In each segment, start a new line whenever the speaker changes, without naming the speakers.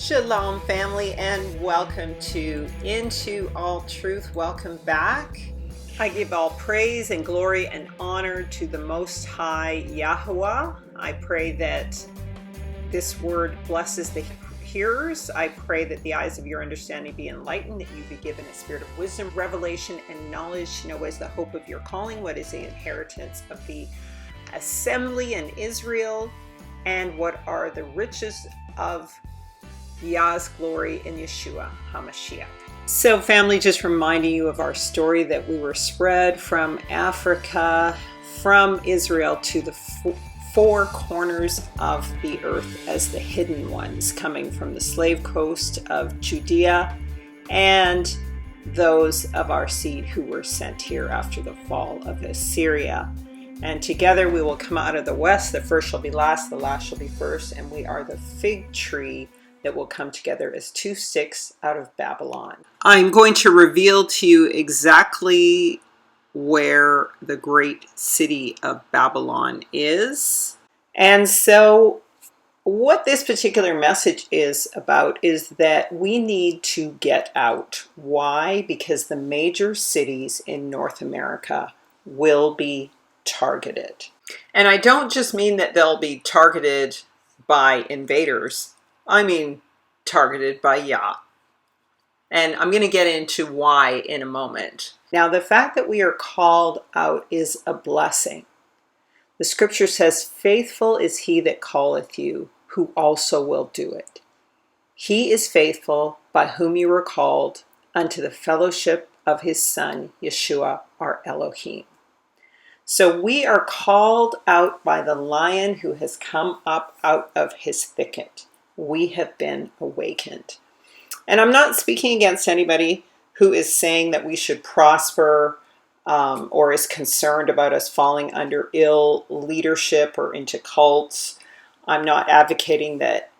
Shalom, family, and welcome to Into All Truth. Welcome back. I give all praise and glory and honor to the Most High Yahuwah. I pray that this word blesses the hearers. I pray that the eyes of your understanding be enlightened, that you be given a spirit of wisdom, revelation, and knowledge to know what is the hope of your calling, what is the inheritance of the assembly in Israel, and what are the riches of Yah's glory in Yeshua HaMashiach. So family, just reminding you of our story that we were spread from Africa, from Israel to the four corners of the earth as the hidden ones, coming from the slave coast of Judea and those of our seed who were sent here after the fall of Assyria. And together we will come out of the west. The first shall be last, the last shall be first, and we are the fig tree that will come together as two sticks out of Babylon. I'm going to reveal to you exactly where the great city of Babylon is. And so what this particular message is about is that we need to get out. Why? Because the major cities in North America will be targeted. And I don't just mean that they'll be targeted by invaders. I mean targeted by Yah. And I'm going to get into why in a moment. Now, the fact that we are called out is a blessing. The scripture says, "Faithful is he that calleth you, who also will do it." He is faithful by whom you were called unto the fellowship of his Son, Yeshua, our Elohim. So we are called out by the lion who has come up out of his thicket. We have been awakened. And I'm not speaking against anybody who is saying that we should prosper or is concerned about us falling under ill leadership or into cults. I'm not advocating that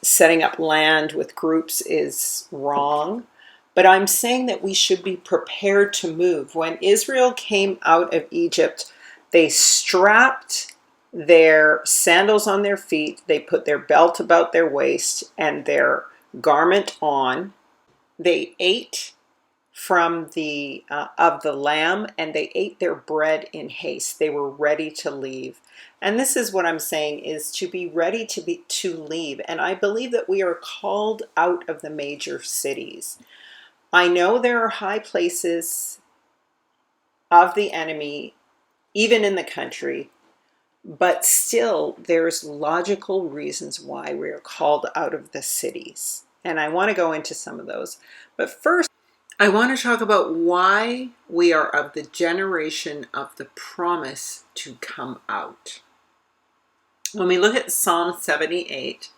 setting up land with groups is wrong, but I'm saying that we should be prepared to move. When Israel came out of Egypt, they strapped their sandals on their feet, they put their belt about their waist and their garment on. They ate from the of the lamb, and they ate their bread in haste. They were ready to leave. And this is what I'm saying, is to be ready to leave. And I believe that we are called out of the major cities. I know there are high places of the enemy, even in the country, but still, there's logical reasons why we are called out of the cities. And I want to go into some of those. But first, I want to talk about why we are of the generation of the promise to come out. When we look at Psalm 78,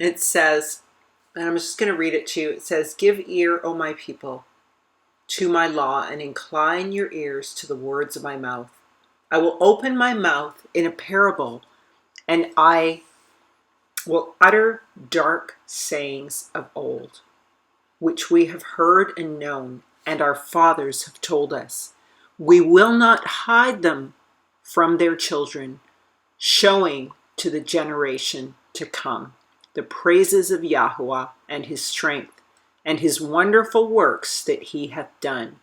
it says, and I'm just going to read it to you. It says, "Give ear, O my people, to my law, and incline your ears to the words of my mouth. I will open my mouth in a parable, and I will utter dark sayings of old, which we have heard and known, and our fathers have told us. We will not hide them from their children, showing to the generation to come the praises of Yahuwah and his strength, and his wonderful works that he hath done.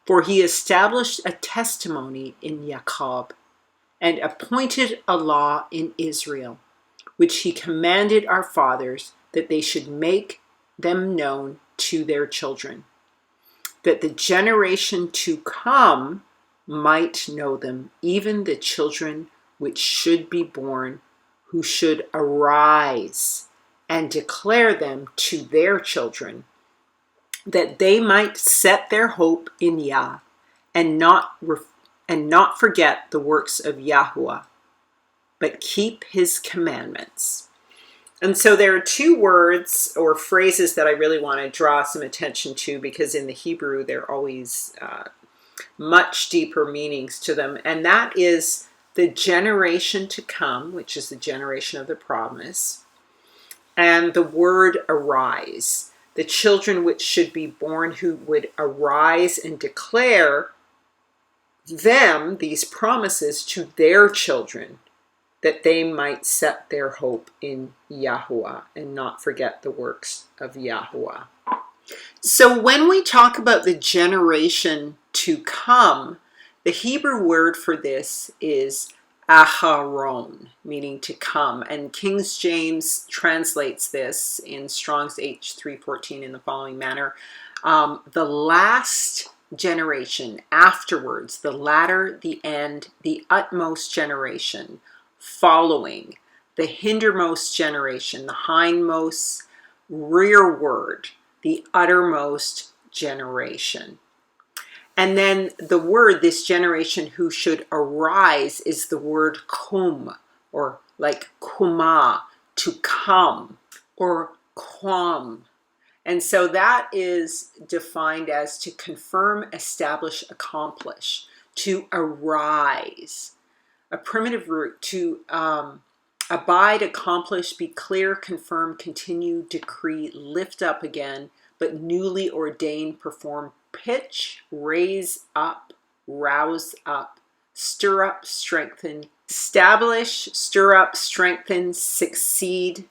For he established a testimony in Yaakov, and appointed a law in Israel, which he commanded our fathers, that they should make them known to their children, that the generation to come might know them, even the children which should be born, who should arise and declare them to their children, that they might set their hope in Yah, and not forget the works of Yahuwah, but keep his commandments." And so there are two words or phrases that I really want to draw some attention to, because in the Hebrew there are always much deeper meanings to them. And that is the generation to come, which is the generation of the promise, and the word arise. The children which should be born, who would arise and declare them, these promises, to their children, that they might set their hope in Yahuwah and not forget the works of Yahuwah. So when we talk about the generation to come, the Hebrew word for this is aharon, meaning to come. And King James translates this in Strong's H314 in the following manner. The last generation, afterwards, the latter, the end, the utmost generation, following, the hindermost generation, the hindmost, rearward, the uttermost generation. And then the word, this generation who should arise, is the word kum, or like kuma, to come, or quam. And so that is defined as to confirm, establish, accomplish, to arise. A primitive root, to abide, accomplish, be clear, confirm, continue, decree, lift up again, but newly ordained, perform, pitch, raise up, rouse up, stir up, strengthen, establish, stir up, strengthen, succeed,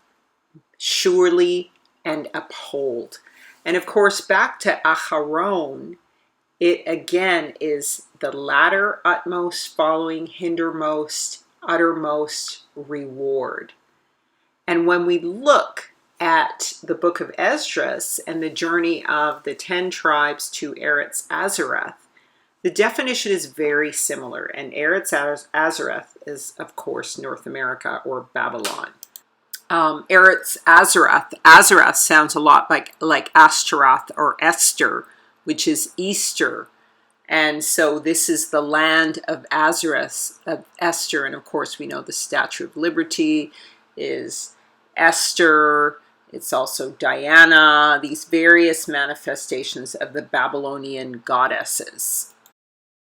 surely, and uphold. And of course, back to aharon, it again is the latter, utmost, following, hindermost, uttermost reward. And when we look at the book of Esdras and the journey of the 10 tribes to Eretz Azarath, the definition is very similar. And Eretz Azarath is, of course, North America or Babylon. Eretz Azarath. Azarath sounds a lot like Ashtaroth or Esther, which is Easter. And so this is the land of Azarath, of Esther. And of course, we know the Statue of Liberty is Esther. It's also Diana, these various manifestations of the Babylonian goddesses.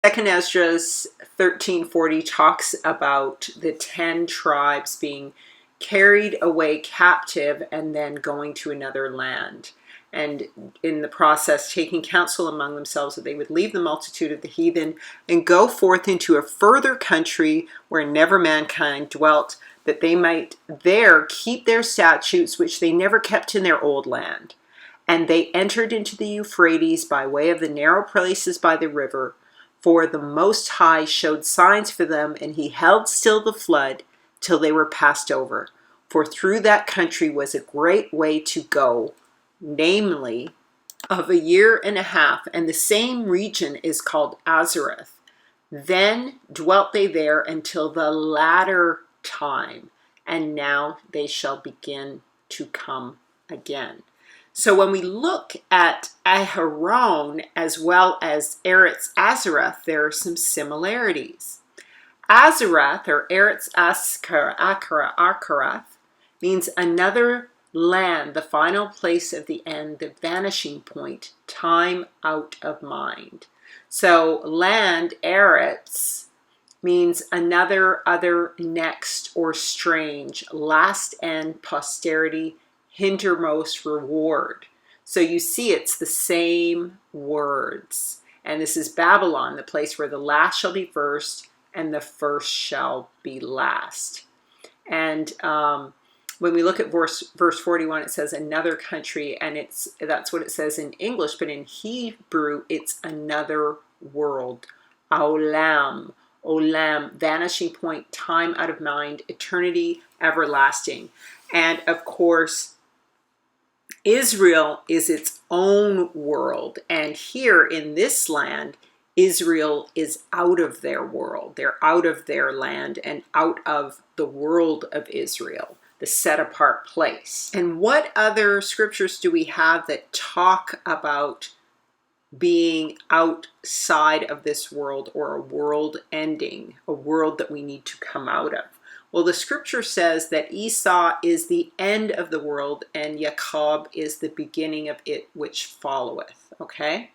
Second Esdras 1340 talks about the 10 tribes being carried away captive and then going to another land. And in the process, taking counsel among themselves that they would leave the multitude of the heathen and go forth into a further country where never mankind dwelt, that they might there keep their statutes, which they never kept in their old land. And they entered into the Euphrates by way of the narrow places by the river, for the Most High showed signs for them, and he held still the flood till they were passed over. For through that country was a great way to go, namely, of 1.5 years, and the same region is called Azarath. Then dwelt they there until the latter time, and now they shall begin to come again. So when we look at Aharon as well as Eretz Azarath, there are some similarities. Azarath, or Eretz Akarath, means another land, the final place of the end, the vanishing point, time out of mind. So land, Eretz, means another, other, next, or strange, last end, posterity, hindermost, reward. So you see it's the same words. And this is Babylon, the place where the last shall be first and the first shall be last. And when we look at verse 41, it says another country, and that's what it says in English, but in Hebrew, it's another world. Olam, vanishing point, time out of mind, eternity, everlasting. And of course, Israel is its own world. And here in this land, Israel is out of their world. They're out of their land and out of the world of Israel, the set apart place. And what other scriptures do we have that talk about being outside of this world, or a world ending, a world that we need to come out of? Well, the scripture says that Esau is the end of the world and Yaakov is the beginning of it which followeth, okay?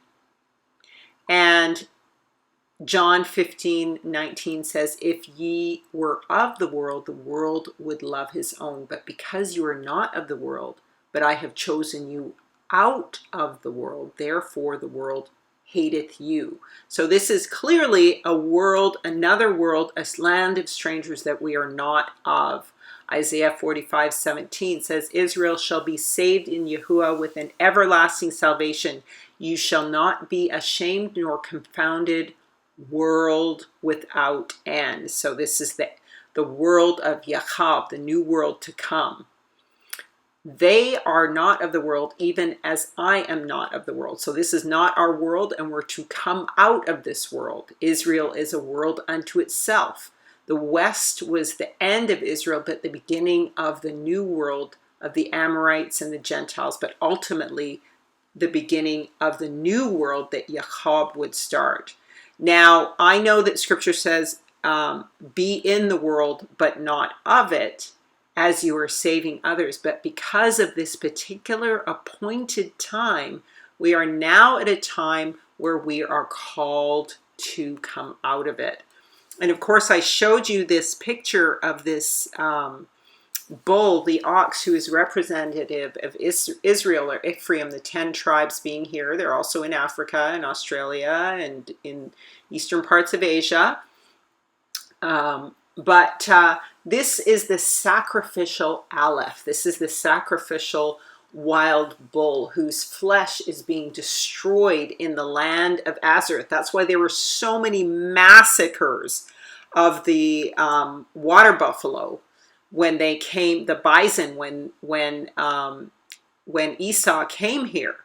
And John 15:19 says, if ye were of the world would love his own. But because you are not of the world, but I have chosen you out of the world, therefore the world hateth you. So this is clearly a world, another world, a land of strangers that we are not of. Isaiah 45:17 says, Israel shall be saved in Yahuwah with an everlasting salvation. You shall not be ashamed nor confounded, world without end. So this is the world of Yaakov, the new world to come. They are not of the world, even as I am not of the world. So this is not our world, and we're to come out of this world. Israel is a world unto itself. The West was the end of Israel, but the beginning of the new world of the Amorites and the Gentiles, but ultimately the beginning of the new world that Yaakov would start. Now, I know that scripture says, be in the world, but not of it, as you are saving others. But because of this particular appointed time, we are now at a time where we are called to come out of it. And of course, I showed you this picture of this bull, the ox, who is representative of Israel or Ephraim, the 10 tribes being here. They're also in Africa and Australia and in eastern parts of Asia. But this is the sacrificial Aleph. This is the sacrificial wild bull whose flesh is being destroyed in the land of Azareth. That's why there were so many massacres of the water buffalo when they came, the bison, when Esau came here,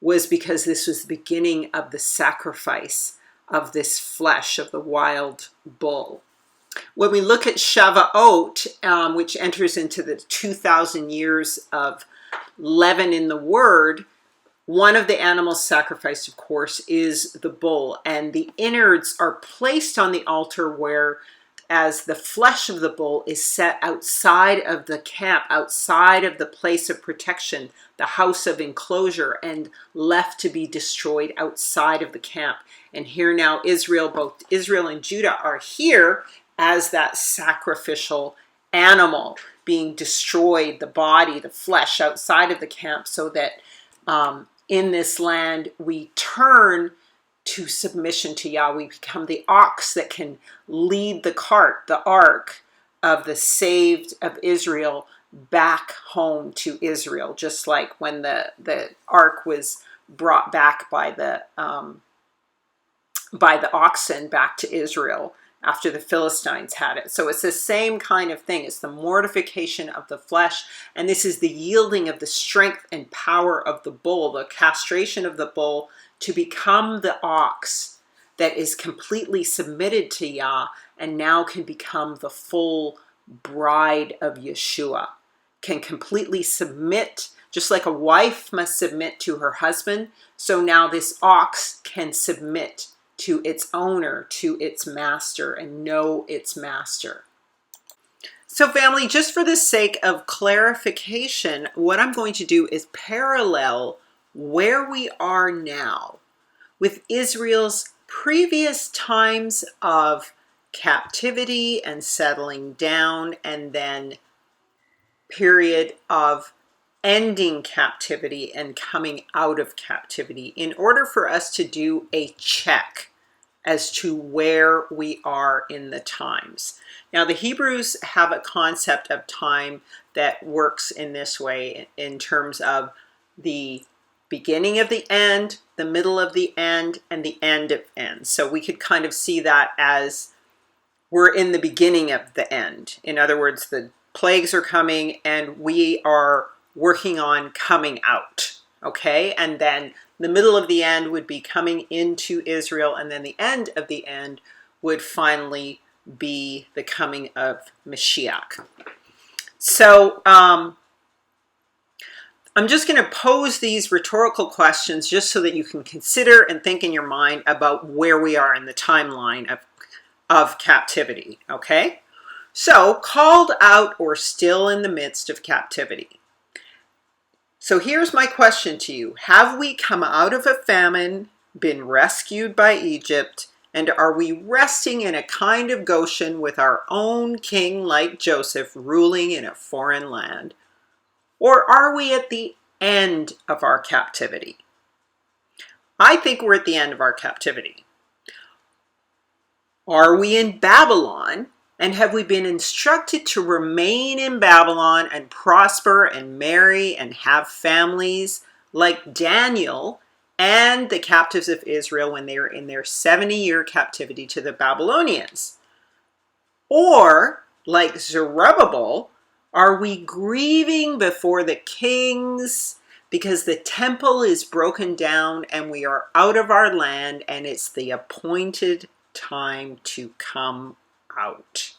was because this was the beginning of the sacrifice of this flesh of the wild bull. When we look at Shavuot, which enters into the 2,000 years of leaven in the word, one of the animals sacrificed, of course, is the bull. And the innards are placed on the altar where, as the flesh of the bull is set outside of the camp, outside of the place of protection, the house of enclosure, and left to be destroyed outside of the camp. And here now Israel, both Israel and Judah, are here as that sacrificial animal being destroyed, the body, the flesh outside of the camp, so that in this land we turn to submission to Yahweh. We become the ox that can lead the cart, the ark of the saved of Israel back home to Israel, just like when the ark was brought back by the oxen back to Israel after the Philistines had it. So it's the same kind of thing. It's the mortification of the flesh, and this is the yielding of the strength and power of the bull, the castration of the bull, to become the ox that is completely submitted to Yah, and now can become the full bride of Yeshua, can completely submit, just like a wife must submit to her husband. So now this ox can submit to its owner, to its master, and know its master. So family, just for the sake of clarification, what I'm going to do is parallel where we are now with Israel's previous times of captivity and settling down, and then period of ending captivity and coming out of captivity, in order for us to do a check as to where we are in the times. Now, the Hebrews have a concept of time that works in this way, in terms of the beginning of the end, the middle of the end, and the end of end. So we could kind of see that as we're in the beginning of the end. In other words, the plagues are coming and we are working on coming out, okay? And then the middle of the end would be coming into Israel, and then the end of the end would finally be the coming of Mashiach. So I'm just going to pose these rhetorical questions just so that you can consider and think in your mind about where we are in the timeline of captivity, okay? So, called out or still in the midst of captivity. So here's my question to you. Have we come out of a famine, been rescued by Egypt, and are we resting in a kind of Goshen with our own king like Joseph ruling in a foreign land? Or are we at the end of our captivity? I think we're at the end of our captivity. Are we in Babylon? And have we been instructed to remain in Babylon and prosper and marry and have families like Daniel and the captives of Israel when they were in their 70-year captivity to the Babylonians? Or, like Zerubbabel, are we grieving before the kings because the temple is broken down and we are out of our land and it's the appointed time to come out?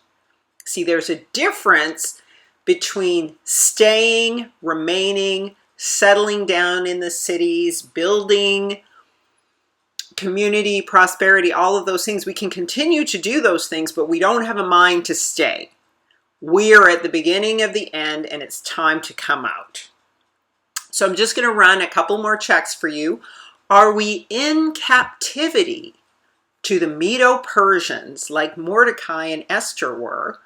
See, there's a difference between staying, remaining, settling down in the cities, building community, prosperity, all of those things. We can continue to do those things, but we don't have a mind to stay. We are at the beginning of the end and it's time to come out. So I'm just going to run a couple more checks for you. Are we in captivity to the Medo-Persians like Mordecai and Esther were,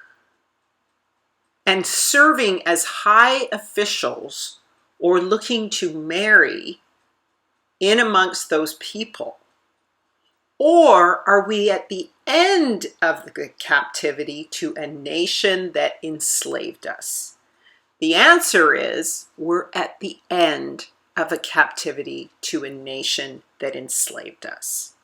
and serving as high officials or looking to marry in amongst those people? Or are we at the end of the captivity to a nation that enslaved us? The answer is we're at the end of a captivity to a nation that enslaved us.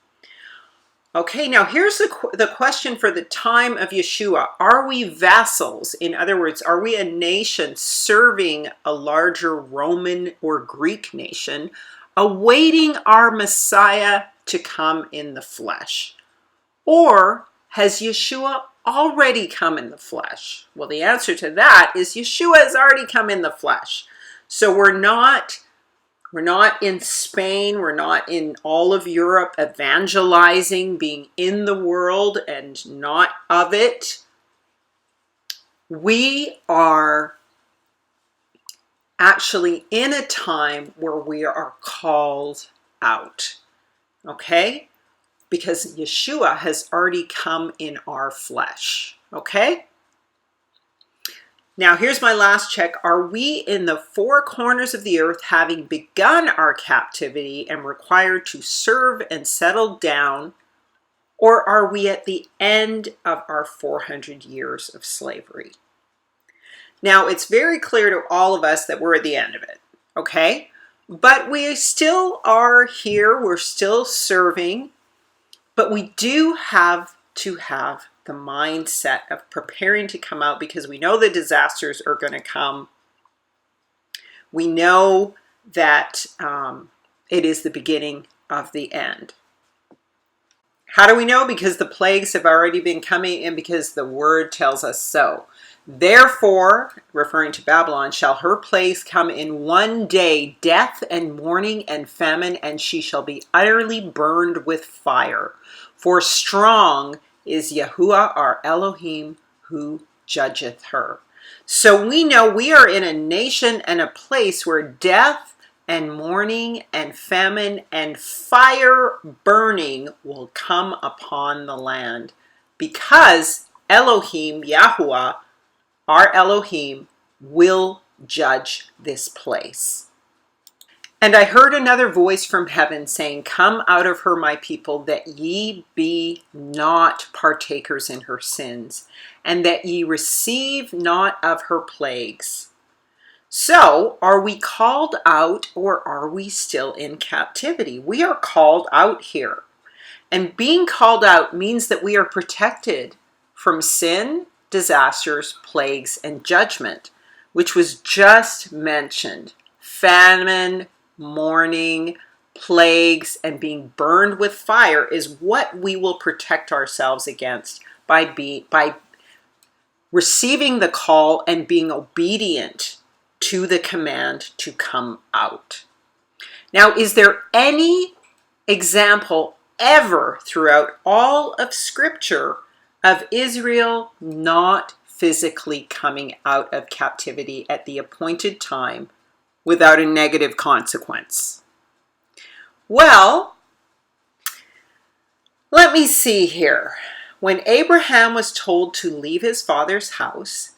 Okay, now here's the question for the time of Yeshua. Are we vassals? In other words, are we a nation serving a larger Roman or Greek nation, awaiting our Messiah to come in the flesh? Or has Yeshua already come in the flesh? Well, the answer to that is Yeshua has already come in the flesh. So we're not in Spain, we're not in all of Europe evangelizing, being in the world and not of it. We are actually in a time where we are called out, okay? Because Yeshua has already come in our flesh, okay? Now, here's my last check. Are we in the four corners of the earth, having begun our captivity and required to serve and settle down, or are we at the end of our 400 years of slavery? Now, it's very clear to all of us that we're at the end of it, okay? But we still are here. We're still serving. But we do have to have the mindset of preparing to come out, because we know the disasters are going to come. We know that it is the beginning of the end. How do we know? Because the plagues have already been coming, and because the word tells us so. Therefore, referring to Babylon, shall her plagues come in one day, death and mourning and famine, and she shall be utterly burned with fire. For strong is Yahuwah our Elohim, who judgeth her. So we know we are in a nation and a place where death and mourning and famine and fire burning will come upon the land, because Elohim, Yahuwah, our Elohim, will judge this place. And I heard another voice from heaven saying, Come out of her, my people, that ye be not partakers in her sins, and that ye receive not of her plagues. So, are we called out, or are we still in captivity? We are called out here. And being called out means that we are protected from sin, disasters, plagues, and judgment, which was just mentioned. Famine, mourning, plagues, and being burned with fire is what we will protect ourselves against by receiving the call and being obedient to the command to come out. Now, is there any example ever throughout all of Scripture of Israel not physically coming out of captivity at the appointed time without a negative consequence? Well, let me see here. When Abraham was told to leave his father's house,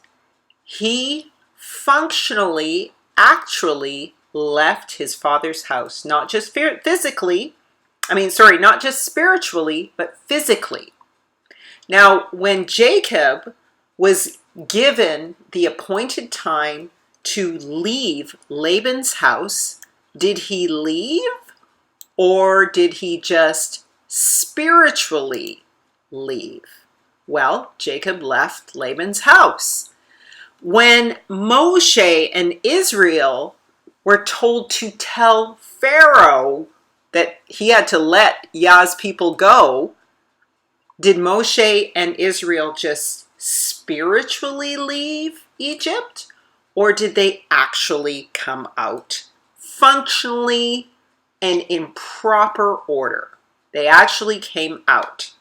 he functionally, actually left his father's house, not just physically, Not just spiritually, but physically. Now, when Jacob was given the appointed time to leave Laban's house, did he leave or did he just spiritually leave? Well, Jacob left Laban's house. When Moshe and Israel were told to tell Pharaoh that he had to let Yah's people go, did Moshe and Israel just spiritually leave Egypt? Or did they actually come out functionally and in proper order? They actually came out.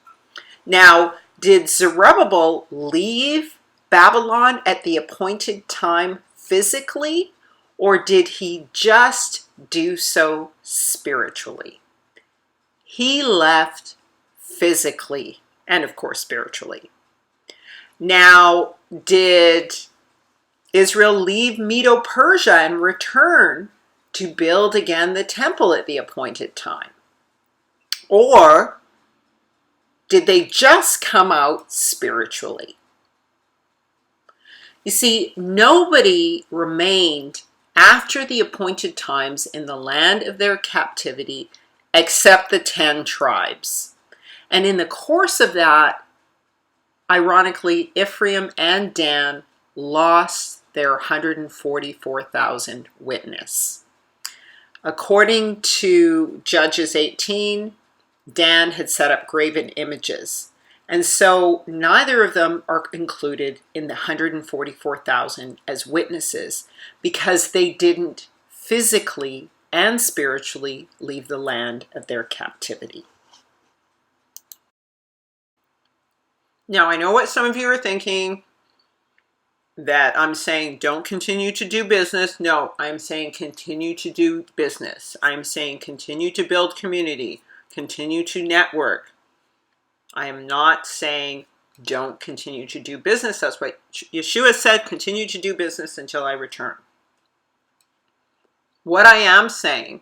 Now, did Zerubbabel leave Babylon at the appointed time physically? Or did he just do so spiritually? He left physically and, of course, spiritually. Now, did Israel leave Medo-Persia and return to build again the temple at the appointed time? Or did they just come out spiritually? You see, nobody remained after the appointed times in the land of their captivity except the 10 tribes. And in the course of that, ironically, Ephraim and Dan lost their 144,000 witness. According to Judges 18, Dan had set up graven images. And so neither of them are included in the 144,000 as witnesses because they didn't physically and spiritually leave the land of their captivity. Now, I know what some of you are thinking, that I'm saying don't continue to do business. No, I'm saying continue to do business. I'm saying continue to build community, continue to network. I am not saying don't continue to do business. That's what Yeshua said, continue to do business until I return. What I am saying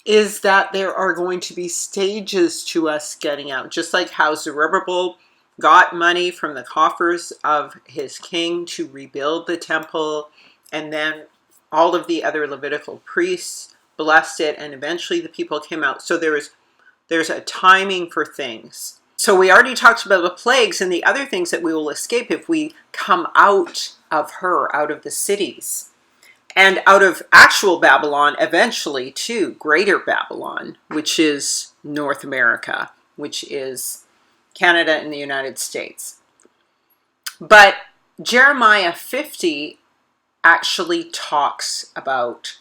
is that there are going to be stages to us getting out, just like how Zerubbabel got money from the coffers of his king to rebuild the temple, and then all of the other Levitical priests blessed it, and eventually the people came out. So there's a timing for things. So we already talked about the plagues and the other things that we will escape if we come out of her, out of the cities. And out of actual Babylon, eventually to Greater Babylon, which is North America, which is Canada and the United States. But Jeremiah 50 actually talks about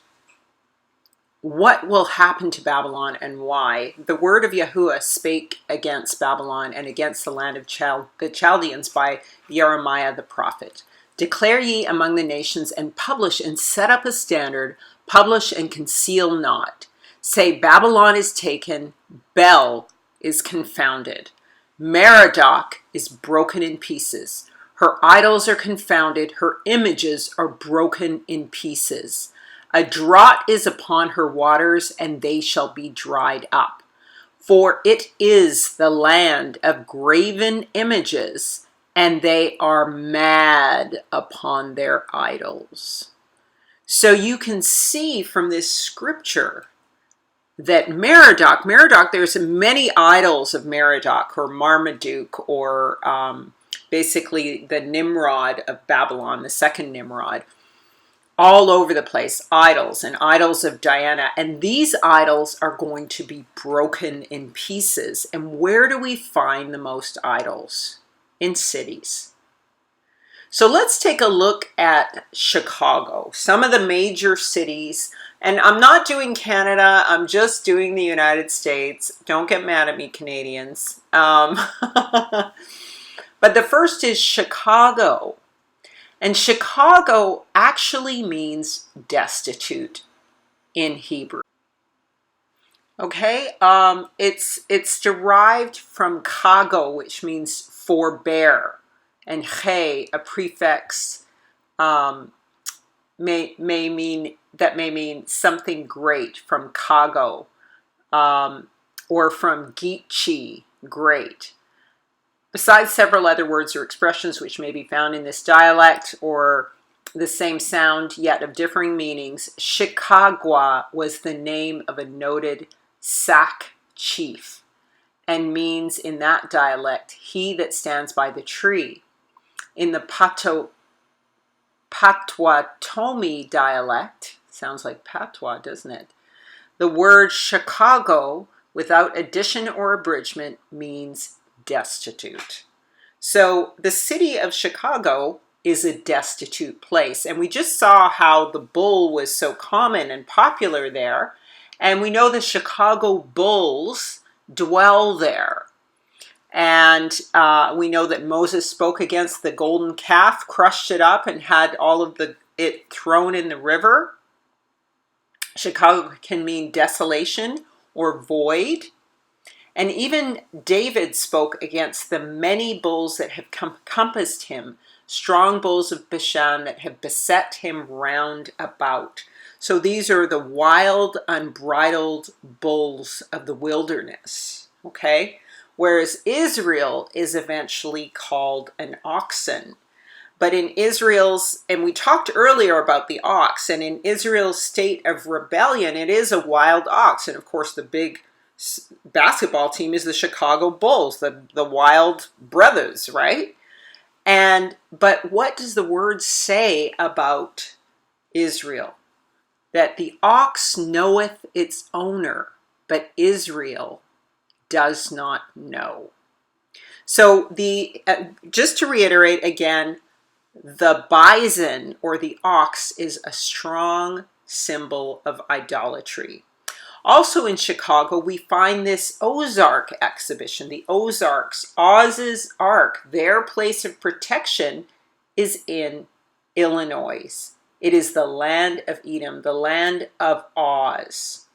what will happen to Babylon and why. The word of Yahuwah spake against Babylon and against the land of the Chaldeans by Jeremiah the prophet. Declare ye among the nations, and publish and set up a standard, publish and conceal not. Say, Babylon is taken, Bel is confounded. Merodach is broken in pieces. Her idols are confounded, her images are broken in pieces. A drought is upon her waters, and they shall be dried up. For it is the land of graven images, and they are mad upon their idols. So you can see from this scripture that Merodach, there's many idols of Merodach or Marmaduke, or basically the Nimrod of Babylon, the second Nimrod, all over the place, idols and idols of Diana. And these idols are going to be broken in pieces. And where do we find the most idols? In cities. So let's take a look at Chicago, some of the major cities. And I'm not doing Canada, I'm just doing the United States. Don't get mad at me, Canadians. But the first is Chicago. And Chicago actually means destitute in Hebrew. Okay, it's derived from kago, which means forbear, and he, a prefix, may mean something great, from kago, or from Geetchi, great. Besides several other words or expressions which may be found in this dialect or the same sound yet of differing meanings, Chicago was the name of a noted Sac chief and means in that dialect, he that stands by the tree. In the Potawatomi dialect, sounds like patois, doesn't it? The word Chicago, without addition or abridgment, means destitute. So the city of Chicago is a destitute place. And we just saw how the bull was so common and popular there. And we know the Chicago Bulls dwell there. And we know that Moses spoke against the golden calf, crushed it up, and had all of it thrown in the river. Chicago can mean desolation or void. And even David spoke against the many bulls that have compassed him, strong bulls of Bashan that have beset him round about. So these are the wild, unbridled bulls of the wilderness, okay? Whereas Israel is eventually called an oxen. But in Israel's, and we talked earlier about the ox, and in Israel's state of rebellion, it is a wild ox. And of course, the big basketball team is the Chicago Bulls, the Wild Brothers, right? But what does the word say about Israel? That the ox knoweth its owner, but Israel does not know. So just to reiterate again, the bison or the ox is a strong symbol of idolatry. Also in Chicago, we find this Ozark exhibition, the Ozarks, Oz's Ark. Their place of protection is in Illinois. It is the land of Edom, the land of Oz.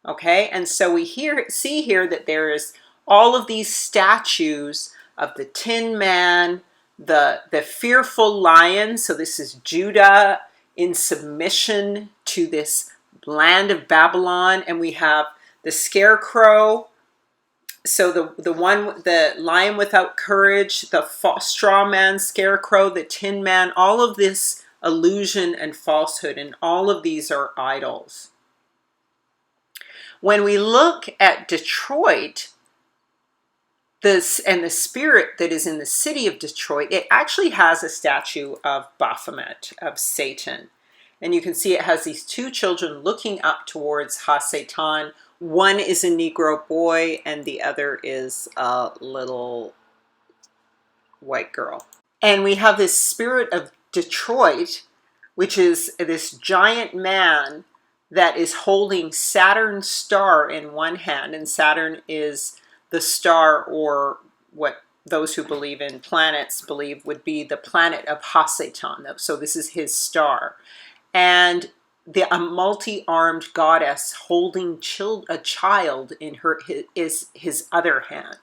Okay, and so we see here that there is all of these statues of the Tin Man, the fearful lion. So this is Judah in submission to this land of Babylon, and we have the scarecrow. So the lion without courage, the straw man scarecrow, the Tin Man, all of this illusion and falsehood, and all of these are idols. When we look at Detroit, and the spirit that is in the city of Detroit, it actually has a statue of Baphomet, of Satan. And you can see it has these two children looking up towards Ha-Satan. One is a Negro boy and the other is a little white girl. And we have this spirit of Detroit, which is this giant man that is holding Saturn's star in one hand. And Saturn is the star, or what those who believe in planets believe would be the planet of Ha-Satan. So this is his star. And a multi-armed goddess holding a child in his other hand.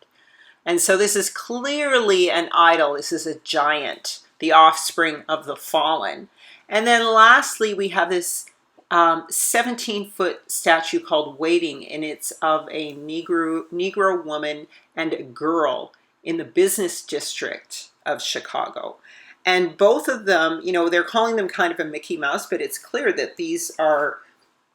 And so this is clearly an idol. This is a giant, the offspring of the fallen. And then lastly, we have this 17-foot statue called Waiting, and it's of a Negro woman and a girl in the business district of Chicago. And both of them, they're calling them kind of a Mickey Mouse, but it's clear that these are,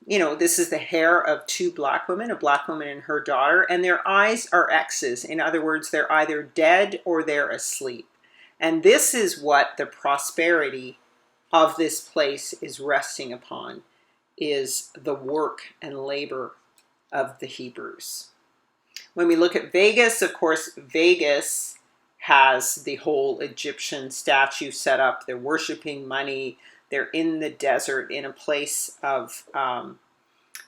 this is the hair of two black women, a black woman and her daughter, and their eyes are X's. In other words, they're either dead or they're asleep. And this is what the prosperity of this place is resting upon, is the work and labor of the Hebrews. When we look at Vegas, of course, Vegas has the whole Egyptian statue set up. They're worshiping money. They're in the desert in a place of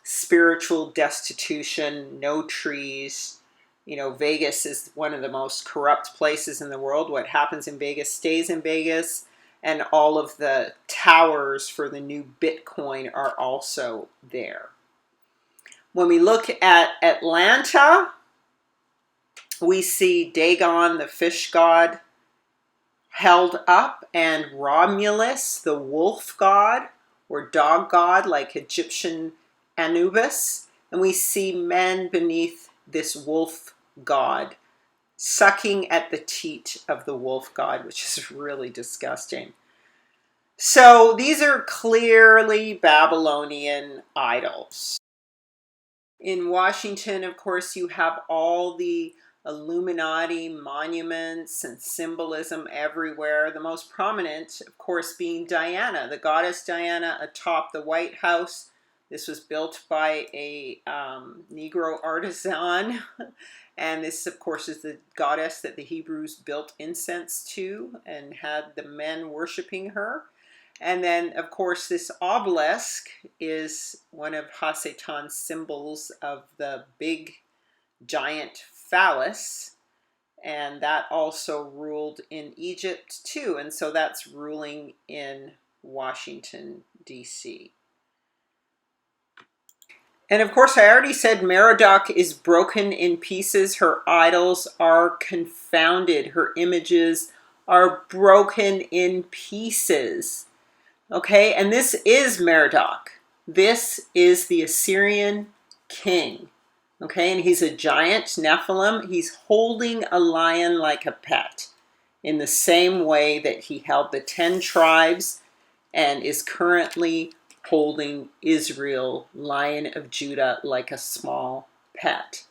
spiritual destitution, no trees. Vegas is one of the most corrupt places in the world. What happens in Vegas stays in Vegas. And all of the towers for the new Bitcoin are also there. When we look at Atlanta, we see Dagon, the fish god, held up, and Romulus, the wolf god, or dog god, like Egyptian Anubis, And we see men beneath this wolf god, sucking at the teat of the wolf god, which is really disgusting. So these are clearly Babylonian idols. In Washington, of course, you have all the Illuminati monuments and symbolism everywhere. The most prominent, of course, being Diana, the goddess Diana atop the White House. This was built by a Negro artisan. And this, of course, is the goddess that the Hebrews built incense to and had the men worshiping her. And then, of course, this obelisk is one of Hasatan's symbols of the big giant phallus. And that also ruled in Egypt too. And so that's ruling in Washington, D.C. And of course, I already said Merodach is broken in pieces. Her idols are confounded. Her images are broken in pieces. Okay, and this is Merodach. This is the Assyrian king. Okay, and he's a giant Nephilim. He's holding a lion like a pet in the same way that he held the 10 tribes and is currently holding Israel, Lion of Judah, like a small pet.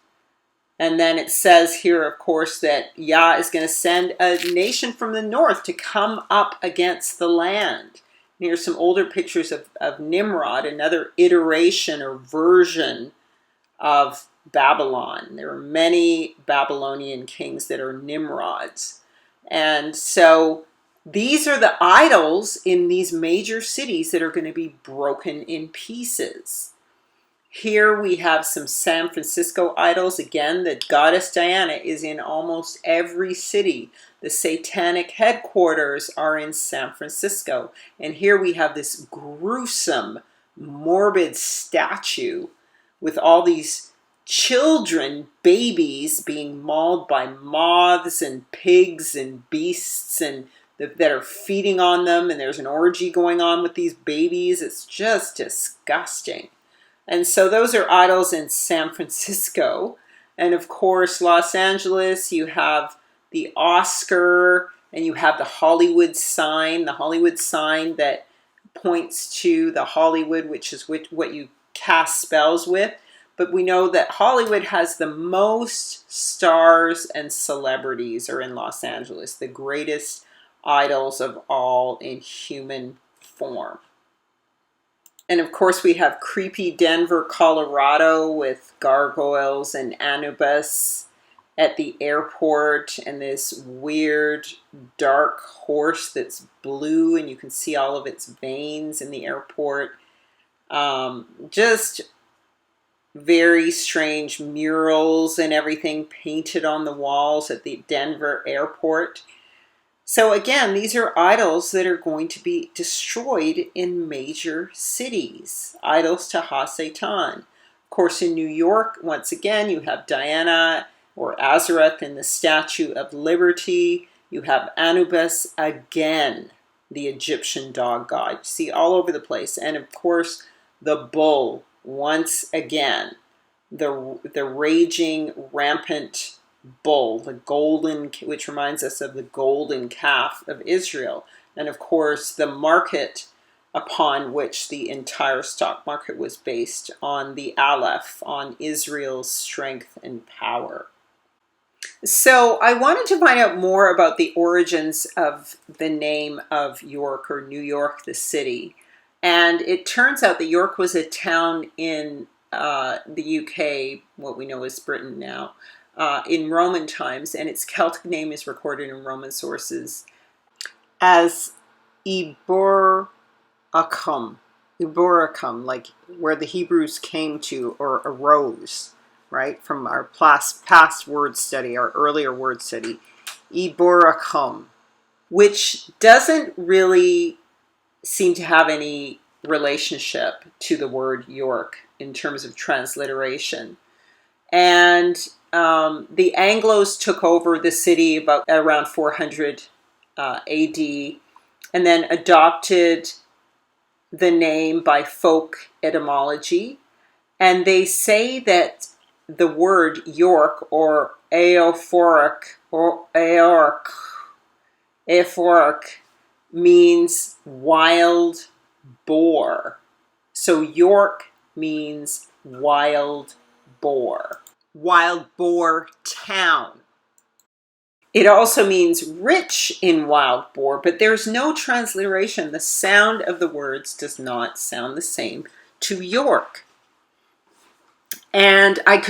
And then it says here, of course, that Yah is going to send a nation from the north to come up against the land. And here's some older pictures of Nimrod, another iteration or version of Babylon. There are many Babylonian kings that are Nimrods. And so these are the idols in these major cities that are going to be broken in pieces. Here we have some San Francisco idols. Again, the goddess Diana is in almost every city. The satanic headquarters are in San Francisco. And here we have this gruesome, morbid statue with all these children, babies, being mauled by moths and pigs and beasts and that are feeding on them. And there's an orgy going on with these babies. It's just disgusting. And so those are idols in San Francisco. And of course, Los Angeles, you have the Oscar and you have the Hollywood sign that points to the Hollywood, which is what you cast spells with. But we know that Hollywood has the most stars and celebrities are in Los Angeles, the greatest idols of all in human form. And of course, we have creepy Denver, Colorado with gargoyles and Anubis at the airport and this weird dark horse that's blue and you can see all of its veins in the airport. Just very strange murals and everything painted on the walls at the Denver airport. So again, these are idols that are going to be destroyed in major cities. Idols to Ha-Satan. Of course, in New York, once again, you have Diana or Azareth in the Statue of Liberty. You have Anubis again, the Egyptian dog god. You see all over the place. And of course, the bull, once again, the raging, rampant bull, the golden, which reminds us of the golden calf of Israel. And of course, the market upon which the entire stock market was based on the Aleph, on Israel's strength and power. So I wanted to find out more about the origins of the name of York or New York, the city. And it turns out that York was a town in the UK, what we know as Britain now, in Roman times, and its Celtic name is recorded in Roman sources as Iboracum, like where the Hebrews came to or arose, right, from our past word study, our earlier word study, Iboracum, which doesn't really seem to have any relationship to the word York in terms of transliteration. And the Anglos took over the city about around 400 AD and then adopted the name by folk etymology. And they say that the word York or Aophoric or Aophoric means wild boar. So York means wild boar town. It also means rich in wild boar, but there's no transliteration. The sound of the words does not sound the same to York. And I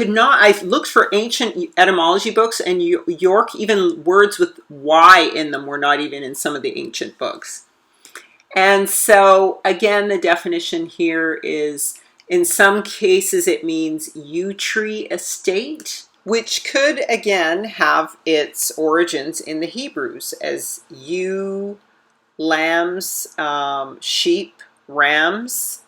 looked for ancient etymology books, and York, even words with Y in them, were not even in some of the ancient books. And so, again, the definition here is, in some cases, it means yew tree estate, which could, again, have its origins in the Hebrews as ewe, lambs, sheep, rams.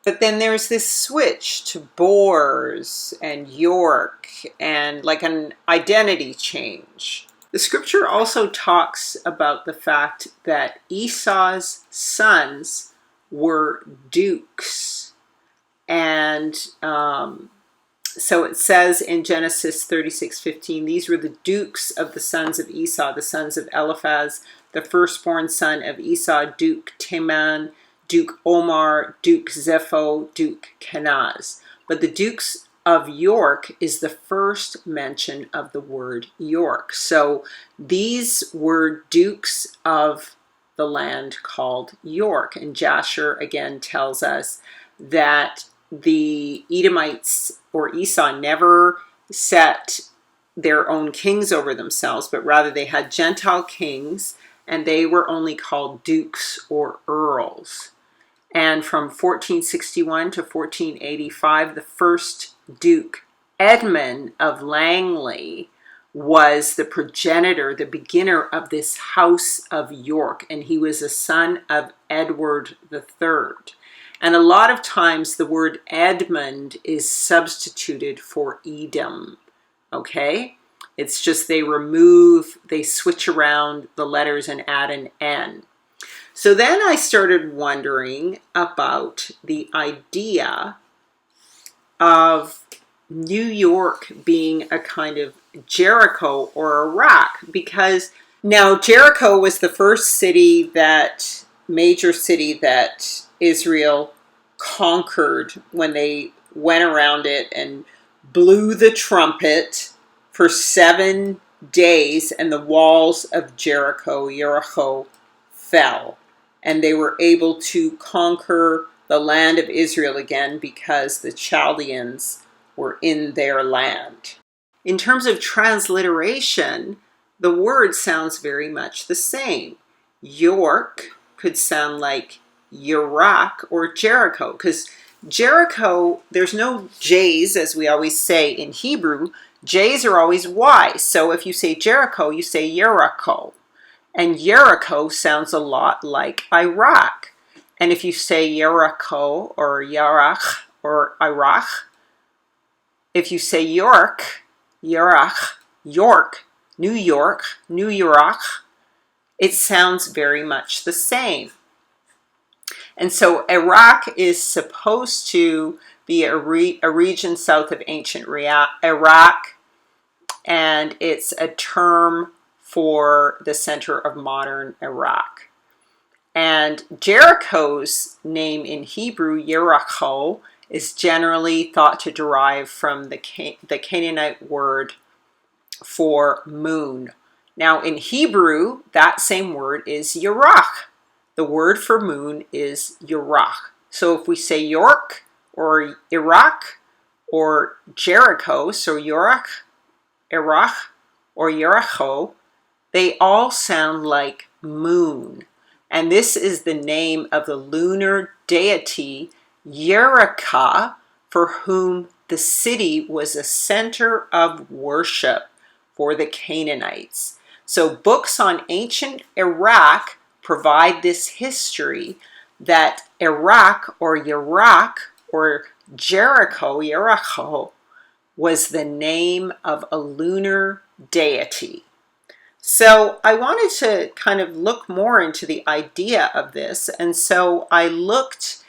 But then there's this switch to boars and York and like an identity change. The scripture also talks about the fact that Esau's sons were dukes. And so it says in Genesis 36:15, these were the dukes of the sons of Esau, the sons of Eliphaz, the firstborn son of Esau, Duke Teman, Duke Omar, Duke Zepho, Duke Kenaz. But the dukes of York is the first mention of the word York. So these were dukes of the land called York. And Jasher again tells us that the Edomites or Esau never set their own kings over themselves, but rather they had Gentile kings, and they were only called dukes or earls. And from 1461 to 1485, the first Duke, Edmund of Langley, was the progenitor, the beginner of this House of York, and he was a son of Edward III. And a lot of times the word Edmund is substituted for Edom, okay? It's just they switch around the letters and add an N. So then I started wondering about the idea of New York being a kind of Jericho or Iraq, because now Jericho was the first major city that Israel conquered when they went around it and blew the trumpet for 7 days, and the walls of Jericho fell. And they were able to conquer the land of Israel again because the Chaldeans were in their land. In terms of transliteration, the word sounds very much the same. York could sound like Iraq or Jericho, because Jericho, there's no J's, as we always say in Hebrew. J's are always Y's. So if you say Jericho, you say Jericho. And Jericho sounds a lot like Iraq. And if you say Jericho or Yarach or Iraq, if you say York, New York, it sounds very much the same. And so Iraq is supposed to be a region south of ancient Iraq, and it's a term for the center of modern Iraq. And Jericho's name in Hebrew, Jericho, is generally thought to derive from the Canaanite word for moon. Now in Hebrew, that same word is Yerach. The word for moon is Yerach. So if we say York or Iraq or Jericho, so Yorach, Iraq, or Jericho, they all sound like moon. And this is the name of the lunar deity Yerika, for whom the city was a center of worship for the Canaanites. So books on ancient Iraq provide this history that Iraq or Jericho, was the name of a lunar deity. So I wanted to kind of look more into the idea of this, and so I looked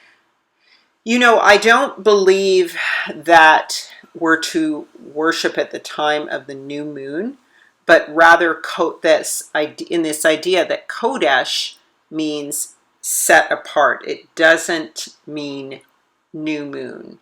You know, I don't believe that we're to worship at the time of the new moon, but rather in this idea that Kodesh means set apart. It doesn't mean new moon.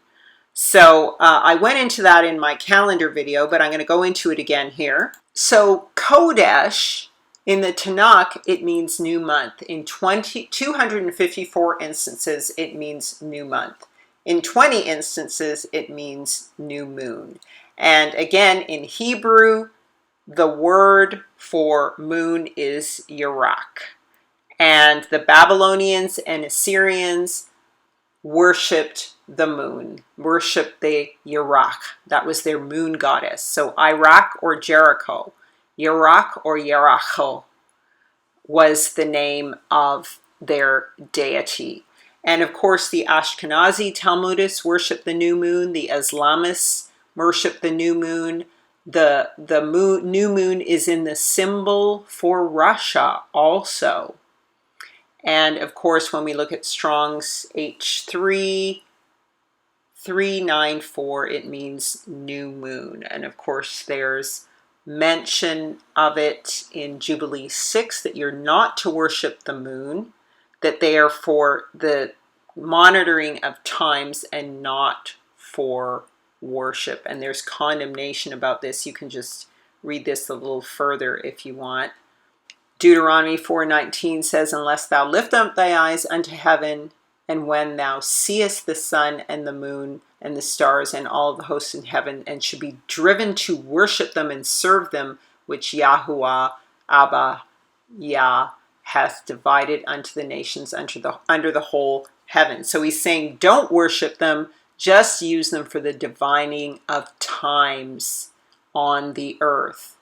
So I went into that in my calendar video, but I'm going to go into it again here. So Kodesh in the Tanakh, it means new month. In 254 instances, it means new month. In 20 instances, it means new moon. And again, in Hebrew, the word for moon is Yarak. And the Babylonians and Assyrians worshipped the moon, worshipped the Yarak. That was their moon goddess. So Iraq or Jericho, Yarak or Yeracho was the name of their deity. And of course, the Ashkenazi Talmudists worship the new moon. The Islamists worship the new moon. The new moon is in the symbol for Russia also. And of course, when we look at Strong's H3394, it means new moon. And of course, there's mention of it in Jubilee 6 that you're not to worship the moon, that they are for the monitoring of times and not for worship. And there's condemnation about this. You can just read this a little further if you want. Deuteronomy 4:19 says, unless thou lift up thy eyes unto heaven, and when thou seest the sun and the moon and the stars and all the hosts in heaven, and should be driven to worship them and serve them, which Yahuwah Abba Yah hath divided unto the nations under the whole heaven. So he's saying, don't worship them, just use them for the divining of times on the earth.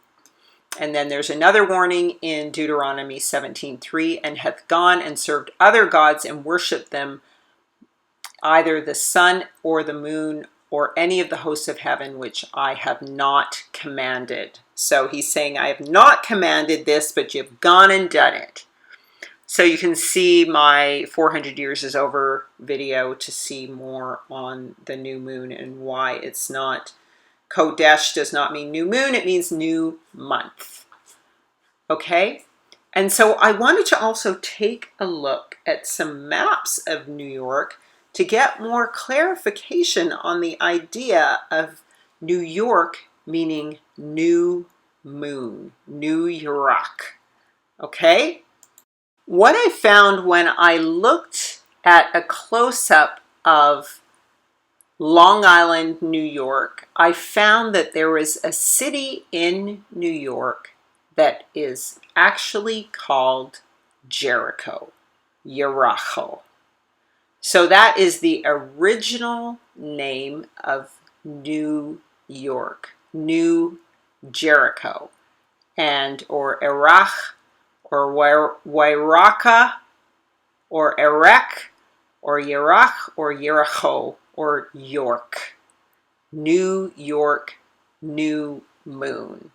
And then there's another warning in Deuteronomy 17:3, and hath gone and served other gods and worshipped them, either the sun or the moon or any of the hosts of heaven, which I have not commanded. So he's saying, I have not commanded this, but you've gone and done it. So you can see my 400 Years is Over video to see more on the new moon and why it's not. Kodesh does not mean new moon, it means new month. Okay? And so I wanted to also take a look at some maps of New York to get more clarification on the idea of New York meaning new moon, New Yarak. Okay? What I found when I looked at a close-up of Long Island, New York, I found that there was a city in New York that is actually called Jericho, Yeracho. So that is the original name of New York, New Jericho, and or Erach, or Wairaka, or Erech, or Yerach, or Yeracho, or York. New York, new moon.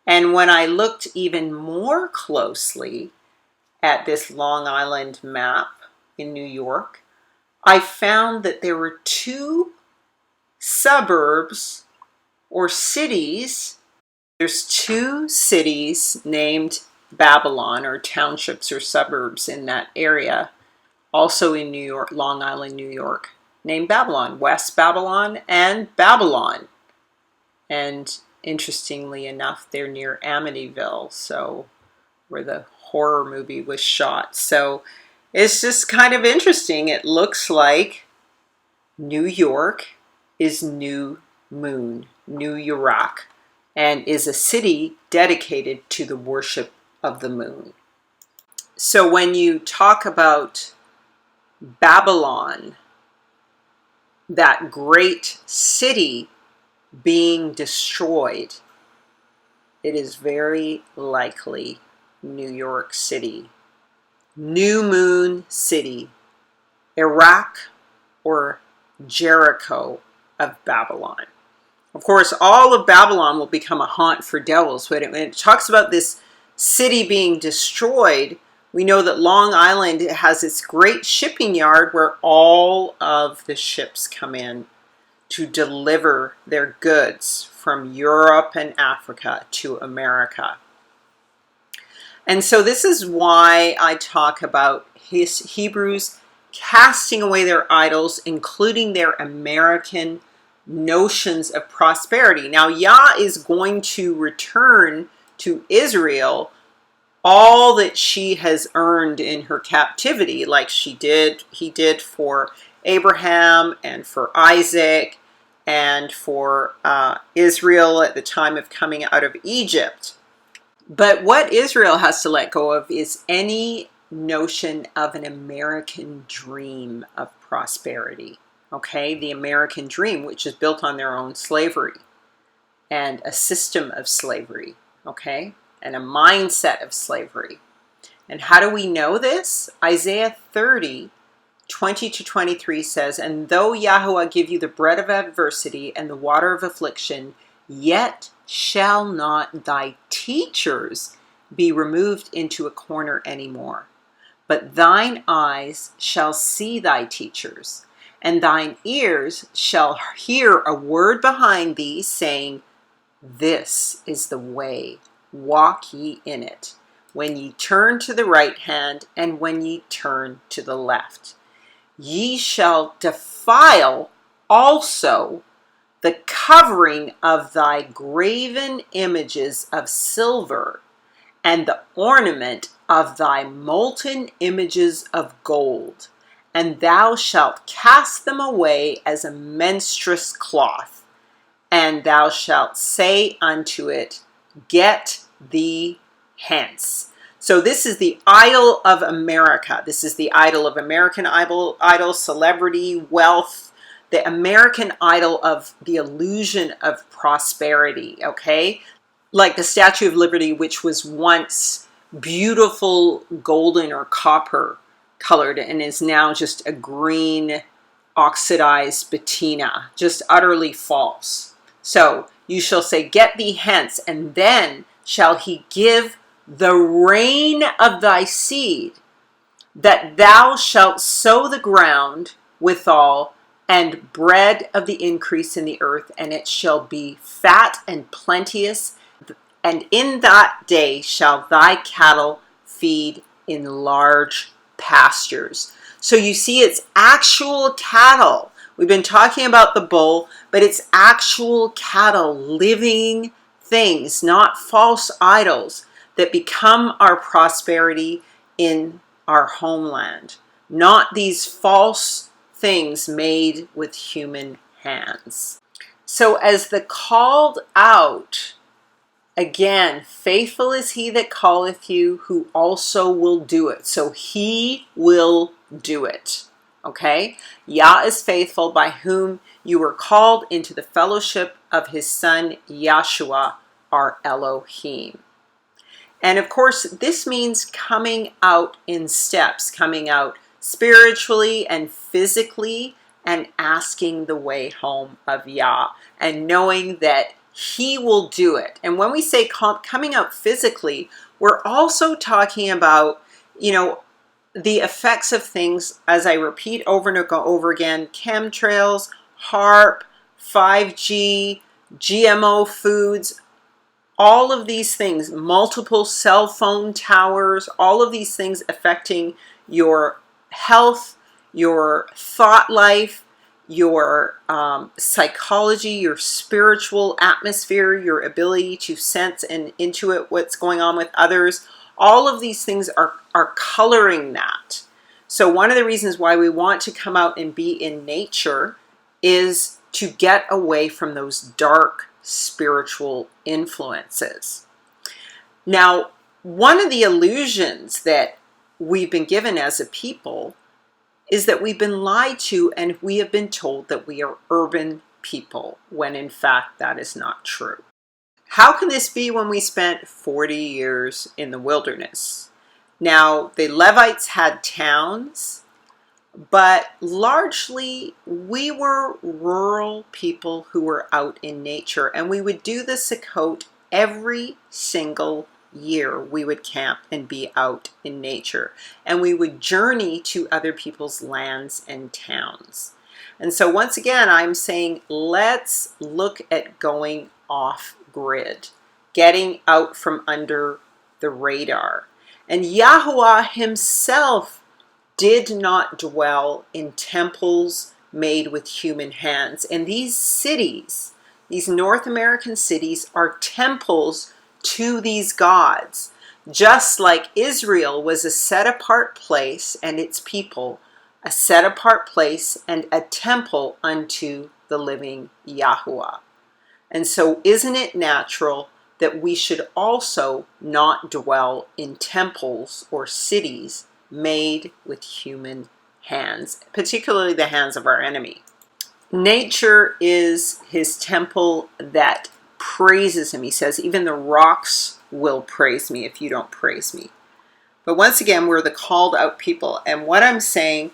And when I looked even more closely at this Long Island map in New York, I found that there were two suburbs or cities. There's two cities named Babylon, or townships or suburbs in that area, also in New York, Long Island, New York, named Babylon, West Babylon and Babylon. And interestingly enough, they're near Amityville, so where the horror movie was shot. So it's just kind of interesting. It looks like New York is new moon, New Yarak, and is a city dedicated to the worship of the moon. So when you talk about Babylon, that great city being destroyed, it is very likely New York City. New Moon City, Iraq, or Jericho of Babylon. Of course, all of Babylon will become a haunt for devils. When it talks about this city being destroyed, We know that Long Island has its great shipping yard where all of the ships come in to deliver their goods from Europe and Africa to America. And so this is why I talk about Hebrews casting away their idols, including their American notions of prosperity. Now, Yah is going to return to Israel all that she has earned in her captivity, like he did for Abraham and for Isaac and for Israel at the time of coming out of Egypt. But what Israel has to let go of is any notion of an American dream of prosperity. Okay, the American dream, which is built on their own slavery and a system of slavery, okay, and a mindset of slavery. And how do we know this? Isaiah 30, 20 to 23 says, "And though Yahweh give you the bread of adversity and the water of affliction, yet shall not thy teachers be removed into a corner anymore. But thine eyes shall see thy teachers, and thine ears shall hear a word behind thee, saying, This is the way, walk ye in it, when ye turn to the right hand, and when ye turn to the left. Ye shall defile also the covering of thy graven images of silver, and the ornament of thy molten images of gold, and thou shalt cast them away as a menstruous cloth, and thou shalt say unto it, Get thee hence." So this is the idol of America. This is the idol of American idol, celebrity, wealth, the American idol of the illusion of prosperity, okay? Like the Statue of Liberty, which was once beautiful golden or copper colored and is now just a green oxidized patina, just utterly false. So you shall say, Get thee hence, and then shall he give the rain of thy seed, that thou shalt sow the ground withal, and bread of the increase in the earth, and it shall be fat and plenteous, and in that day shall thy cattle feed in large pastures. So you see, it's actual cattle. We've been talking about the bull, but it's actual cattle, living things, not false idols that become our prosperity in our homeland, not these false things made with human hands. So as the called out, again, faithful is he that calleth you, who also will do it. So he will do it. Okay? Yah is faithful, by whom you were called into the fellowship of his son Yahshua, our Elohim. And of course, this means coming out in steps, coming out spiritually and physically, and asking the way home of Yah, and knowing that he will do it. And when we say coming out physically, we're also talking about, the effects of things, as I repeat over and over again, chemtrails, HARP, 5G, GMO foods, all of these things, multiple cell phone towers, all of these things affecting your health, your thought life, your psychology, your spiritual atmosphere, your ability to sense and intuit what's going on with others. All of these things are coloring that. So one of the reasons why we want to come out and be in nature is to get away from those dark spiritual influences. Now, one of the illusions that we've been given as a people is that we've been lied to, and we have been told that we are urban people, when in fact that is not true. How can this be when we spent 40 years in the wilderness? Now, the Levites had towns, but largely we were rural people who were out in nature, and we would do the Sukkot every single year we would camp and be out in nature. And we would journey to other people's lands and towns. And so once again, I'm saying, let's look at going off grid, getting out from under the radar. And Yahuwah himself did not dwell in temples made with human hands. And these cities, these North American cities, are temples to these gods. Just like Israel was a set-apart place and its people, a set-apart place and a temple unto the living Yahuwah. And so isn't it natural that we should also not dwell in temples or cities made with human hands, particularly the hands of our enemy? Nature is his temple that praises him. He says, even the rocks will praise me if you don't praise me. But once again, we're the called out people. And what I'm saying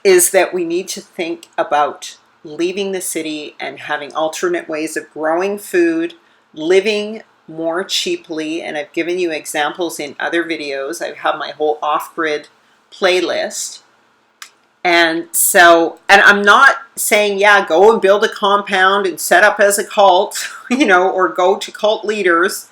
is that we need to think about leaving the city and having alternate ways of growing food, living more cheaply. And I've given you examples in other videos. I have my whole off-grid playlist. And so, and I'm not saying, yeah, go and build a compound and set up as a cult, or go to cult leaders.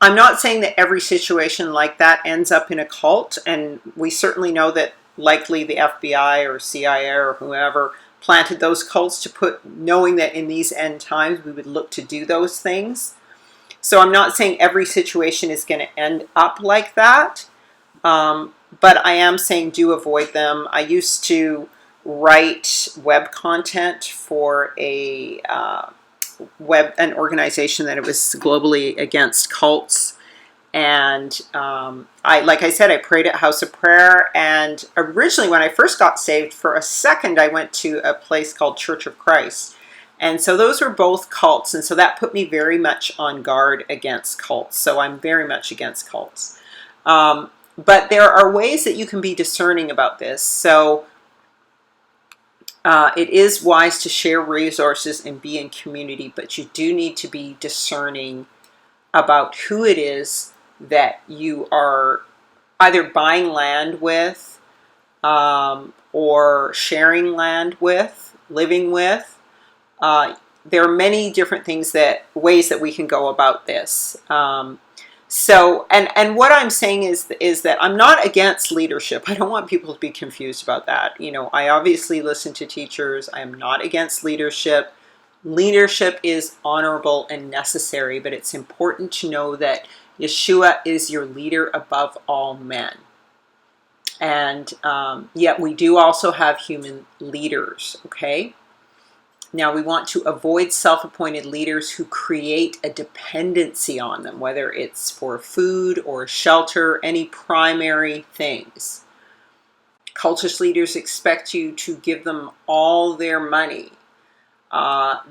I'm not saying that every situation like that ends up in a cult. And we certainly know that likely the FBI or CIA or whoever planted those cults knowing that in these end times we would look to do those things. So I'm not saying every situation is going to end up like that. But I am saying do avoid them. I used to write web content for an organization that it was globally against cults. And like I said, I prayed at House of Prayer. And originally, when I first got saved, for a second, I went to a place called Church of Christ. And so those were both cults. And so that put me very much on guard against cults. So I'm very much against cults. But there are ways that you can be discerning about this. So it is wise to share resources and be in community, but you do need to be discerning about who it is that you are either buying land with, or sharing land with, living with. There are many different ways that we can go about this. So, and what I'm saying is that I'm not against leadership. I don't want people to be confused about that. I obviously listen to teachers. I am not against leadership. Leadership is honorable and necessary, but it's important to know that Yeshua is your leader above all men. And yet we do also have human leaders, okay? Now, we want to avoid self-appointed leaders who create a dependency on them, whether it's for food or shelter, any primary things. Cultish leaders expect you to give them all their money.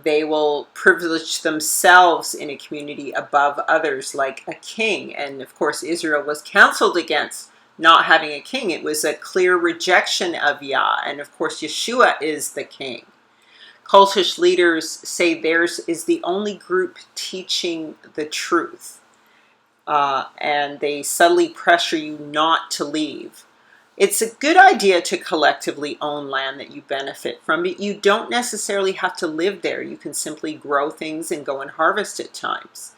They will privilege themselves in a community above others like a king. And of course, Israel was counseled against not having a king. It was a clear rejection of Yah. And of course, Yeshua is the king. Cultish leaders say theirs is the only group teaching the truth. And they subtly pressure you not to leave. It's a good idea to collectively own land that you benefit from, but you don't necessarily have to live there. You can simply grow things and go and harvest at times.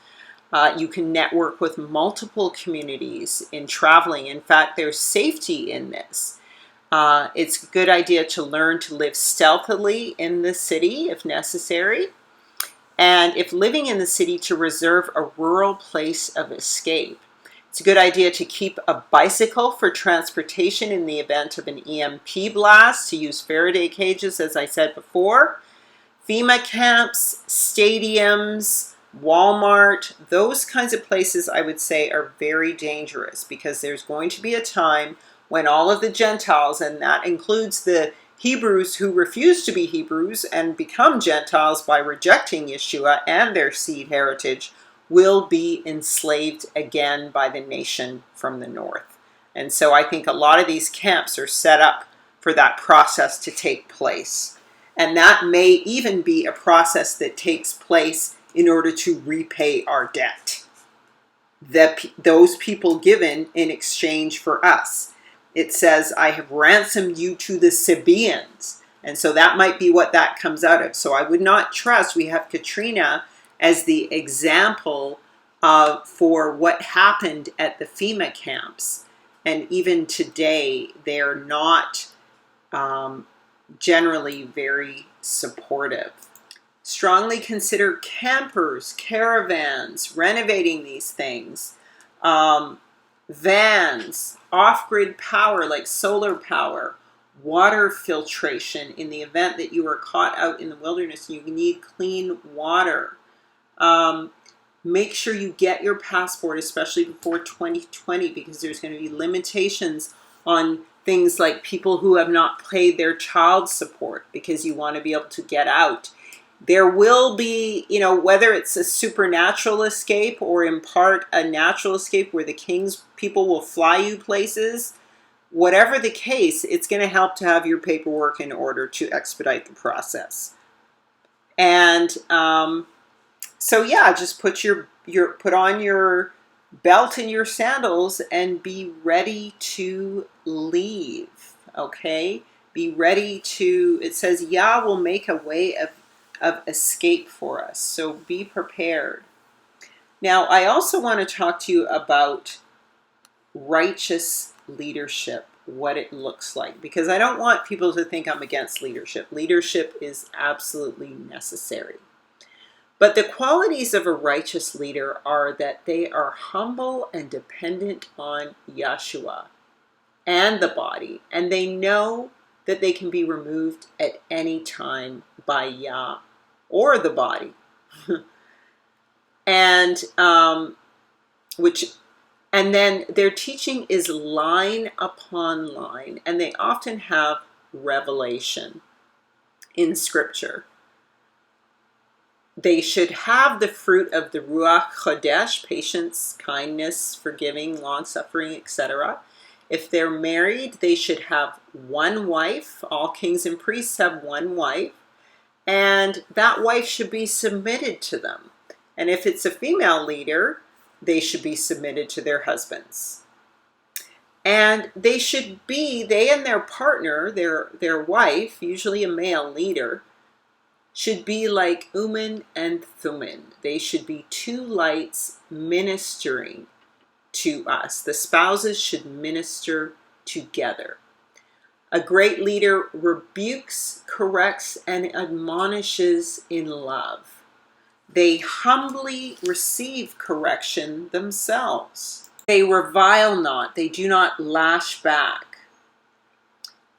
You can network with multiple communities in traveling. In fact, there's safety in this. It's a good idea to learn to live stealthily in the city if necessary. And if living in the city, to reserve a rural place of escape. It's a good idea to keep a bicycle for transportation in the event of an EMP blast, to use Faraday cages, as I said before. FEMA camps, stadiums, Walmart, those kinds of places I would say are very dangerous, because there's going to be a time when all of the Gentiles, and that includes the Hebrews who refuse to be Hebrews and become Gentiles by rejecting Yeshua and their seed heritage, will be enslaved again by the nation from the north. And so I think a lot of these camps are set up for that process to take place. And that may even be a process that takes place in order to repay our debt. those people given in exchange for us. It says, I have ransomed you to the Sabaeans. And so that might be what that comes out of. So I would not trust. We have Katrina as the example for what happened at the FEMA camps. And even today, they're not generally very supportive. Strongly consider campers, caravans, renovating these things, vans, off-grid power like solar power, water filtration in the event that you are caught out in the wilderness and you need clean water. Make sure you get your passport, especially before 2020, because there's going to be limitations on things like people who have not paid their child support because you want to be able to get out. There will be, whether it's a supernatural escape or in part a natural escape where the king's people will fly you places, whatever the case, it's going to help to have your paperwork in order to expedite the process. And so yeah, just put put on your belt and your sandals and be ready to leave. Okay? Be ready to, it says, Yah will make a way of escape for us. So be prepared. Now, I also want to talk to you about righteous leadership, what it looks like, because I don't want people to think I'm against leadership. Leadership is absolutely necessary. But the qualities of a righteous leader are that they are humble and dependent on Yeshua and the body, and they know that they can be removed at any time by Yah or the body. And then their teaching is line upon line, and they often have revelation in scripture. They should have the fruit of the Ruach Chodesh, patience, kindness, forgiving, long-suffering, etc. If they're married, they should have one wife. All kings and priests have one wife. And that wife should be submitted to them. And if it's a female leader, they should be submitted to their husbands. And they and their partner, their wife, usually a male leader, should be like Urim and Thummim. They should be two lights ministering to us. The spouses should minister together. A great leader rebukes, corrects, and admonishes in love. They humbly receive correction themselves. They revile not. They do not lash back.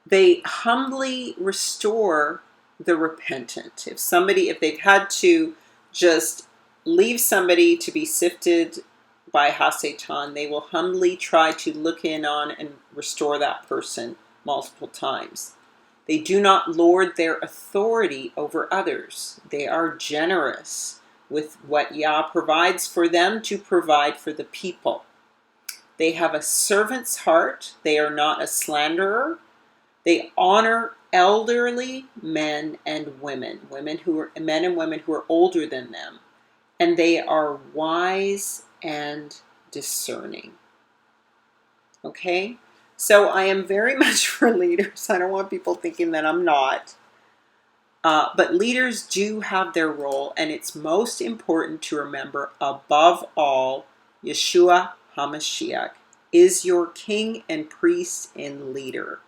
They humbly restore the repentant. If they've had to just leave somebody to be sifted by Hasatan, they will humbly try to look in on and restore that person multiple times. They do not lord their authority over others. They are generous with what Yah provides for them to provide for the people. They have a servant's heart. They are not a slanderer. They honor elderly men and women, men and women who are older than them, and they are wise and discerning. Okay? So I am very much for leaders. I don't want people thinking that I'm not. But leaders do have their role, and it's most important to remember, above all, Yeshua HaMashiach is your king and priest and leader.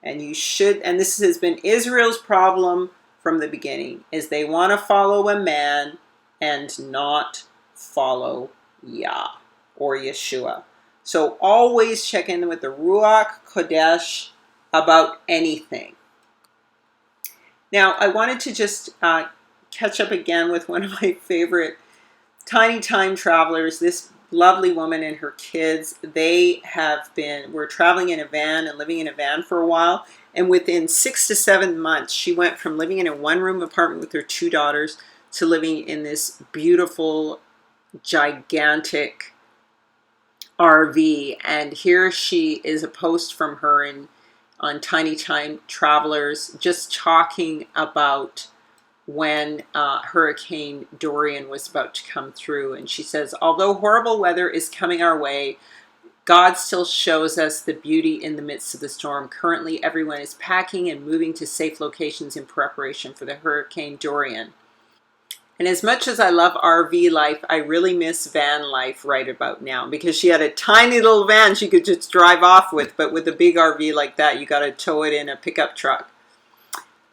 And this has been Israel's problem from the beginning, is they want to follow a man and not follow Yah or Yeshua. So always check in with the Ruach Kodesh about anything. Now, I wanted to just catch up again with one of my favorite tiny time travelers, this lovely woman and her kids. We're traveling in a van and living in a van for a while. And within 6 to 7 months, she went from living in a one-room apartment with her 2 daughters to living in this beautiful, gigantic RV. And here she is, a post from her on Tiny Time Travelers, just talking about when Hurricane Dorian was about to come through. And she says, although horrible weather is coming our way, God still shows us the beauty in the midst of the storm. Currently, everyone is packing and moving to safe locations in preparation for the Hurricane Dorian. And as much as I love RV life, I really miss van life right about now, because she had a tiny little van she could just drive off with. But with a big RV like that, you got to tow it in a pickup truck.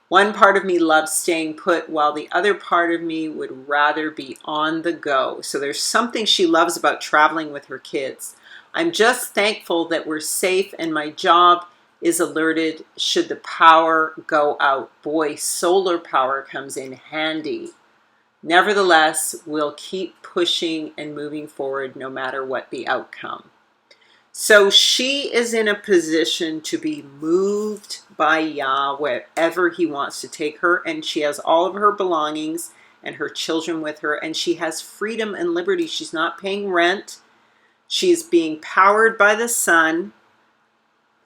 One part of me loves staying put, while the other part of me would rather be on the go. So there's something she loves about traveling with her kids. I'm just thankful that we're safe and my job is alerted should the power go out. Boy, solar power comes in handy. Nevertheless, we'll keep pushing and moving forward no matter what the outcome. So she is in a position to be moved by Yah wherever he wants to take her, and she has all of her belongings and her children with her, and she has freedom and liberty. She's not paying rent. She's being powered by the sun,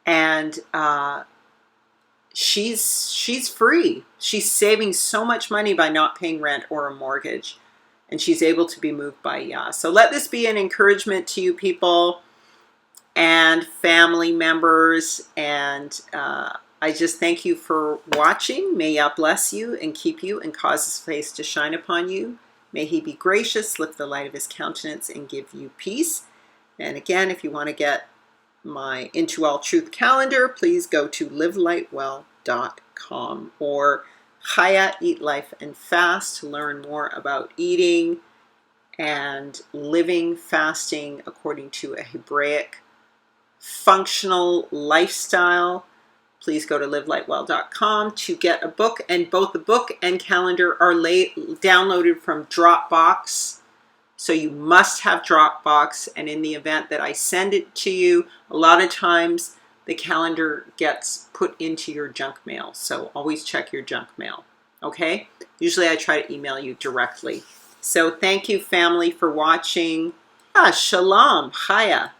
and she's free. She's saving so much money by not paying rent or a mortgage, and she's able to be moved by Yah. So let this be an encouragement to you people and family members, and I just thank you for watching. May Yah bless you and keep you and cause his face to shine upon you. May he be gracious, lift the light of his countenance, and give you peace. And again, if you want to get my Into All Truth calendar, please go to livelightwell.com or Chaya Eat Life and Fast to learn more about eating and living fasting according to a Hebraic functional lifestyle. Please go to livelightwell.com to get a book, and both the book and calendar are downloaded from Dropbox. So you must have Dropbox, and in the event that I send it to you, a lot of times the calendar gets put into your junk mail. So always check your junk mail, okay? Usually I try to email you directly. So thank you, family, for watching. Shalom, Chaya.